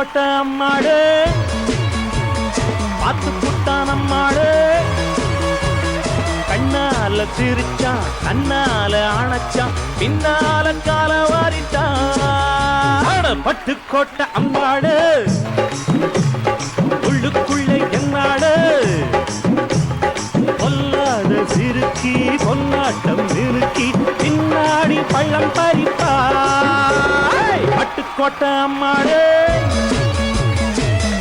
பட்டுக்கோட்டை அம்மாடு பார்த்து புட்டான் அம்மாடு கண்ணால சிரிச்சான் கண்ணால அணைச்சான் பின்னால கால வாரிட்டான் பட்டுக்கோட்டை அம்மாடு உள்ளுக்குள்ளே என்னாடு பொல்லாத சிறுக்கி பொன்னாட்டம் நிறுக்கி பின்னாடி பள்ளம் பறிப்பா பட்டுக்கோட்டை அம்மாடு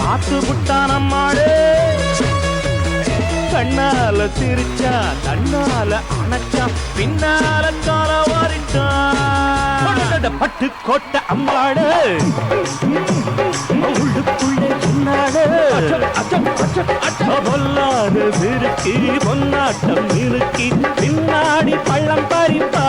பார்த்து புட்டான் அம்மாடு கண்ணால சிரிச்சா கண்ணால அணைச்சா பின்னால கால வாரிட்டான் பட்டுக்கோட்டை அம்மாடு உள்ளுக்குள்ளே சொன்னாடு பொல்லாத சிறுக்கி பொன்னாட்டம் நிறுக்கி பின்னாடி பள்ளம் பறிப்பா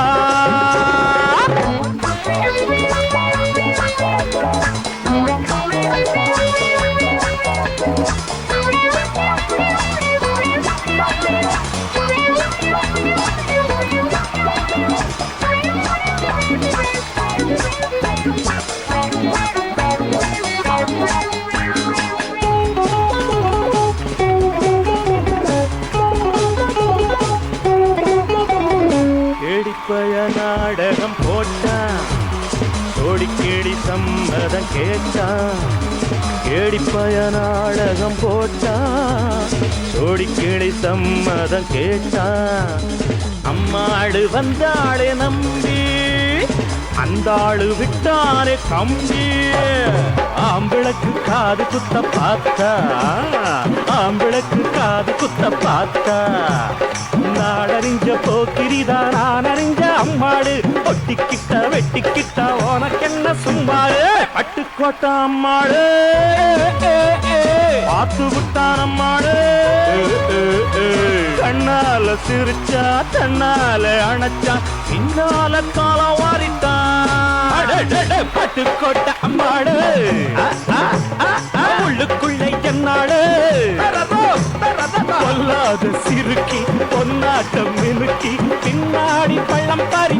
கேடிப்பய நாடகம் போட்டான் கோடிக்கேடி சம்மதம் கேட்டான் கேடிப்பய நாடகம் போட்டான் கோடிக்கேடி சம்மதம் கேட்டான் அம்மாடு வந்தாளே நம்பி அந்த ஆளு விட்டானே கம்பி ஆம்பிளக்கு காது குத்த பார்த்தா ஆம்பிளக்கு காது குத்த பார்த்தா நாடறிஞ்ச போக்கிரிதா நான் அறிஞ்ச அம்மாடு ஒட்டிக்கிட்ட வெட்டிக்கிட்ட உனக்கென்ன சும்மாடு பட்டுக்கோட்டை அம்மாடு பார்த்து விட்டான் அம்மாடு கண்ணால சிரிச்சா தன்னால அணைச்சா பின்னால கால வாரிட்டான் பட்டுக்கோட்டை அம்மாடு உள்ளுக்குள்ளே என்னாடு பொல்லாத சிறுக்கி பொன்னாட்டம் மினுக்கி பின்னாடி பள்ளம் பறி